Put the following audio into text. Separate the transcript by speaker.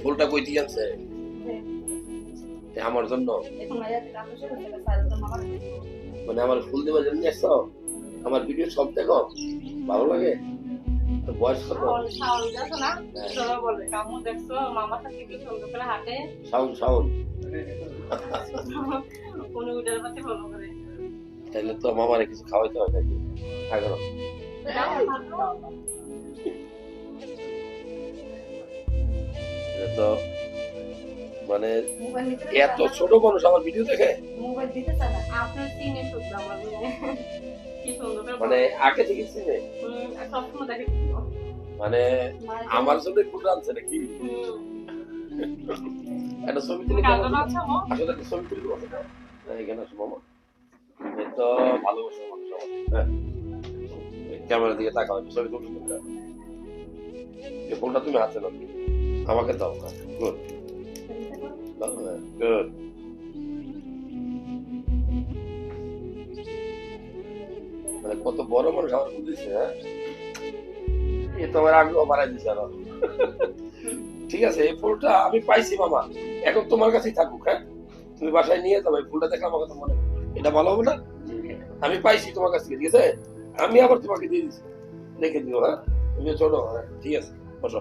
Speaker 1: ফুলটা কই দিয়ে আনছে আমার জন্য? মানে আমার ফুল দেওয়ার জন্য আসছো? আমার ভিডিও সব দেখো, ভালো লাগে? তো বয়স কত? শাওন তাহলে তো মামারে কিছু খাওয়াইতে হয় নাকি? এগারো তো মানে এত ছোট মানুষ আমার ভিডিও দেখে? মানে আগে থেকে চিনে? মানে আমার জন্য ফুল আনছে নাকি? একটা ছবি তুলে আসলে একটা ছবি তুলে এখানে আসো মামা। এই তো ভালোবাসা মানুষ আমার। হ্যাঁ, ক্যামেরার দিকে তাকাও, ছবি তুলতে তুলতে এই ফোনটা তুমি হাতে নাও, আমাকে দাও। Good good. মানে কত বড় মানুষ আমার বুঝেছে। হ্যাঁ, এ তো আমার আগ্রহ বাড়াই দিছে আরো। ঠিক আছে, এই ফুলটা আমি পাইছি মামা, এখন তোমার কাছেই থাকুক। হ্যাঁ, তুমি বাসায় নিয়ে যাবে, ফুলটা দেখলে আমার কথা মনে, এটা ভালো হবে না? আমি পাইছি তোমার কাছ থেকে, ঠিক আছে, আমি আবার তোমাকে দিয়ে দিচ্ছি, রেখে দিও। হ্যাঁ, তুমি ছোট। হ্যাঁ ঠিক আছে, বসো।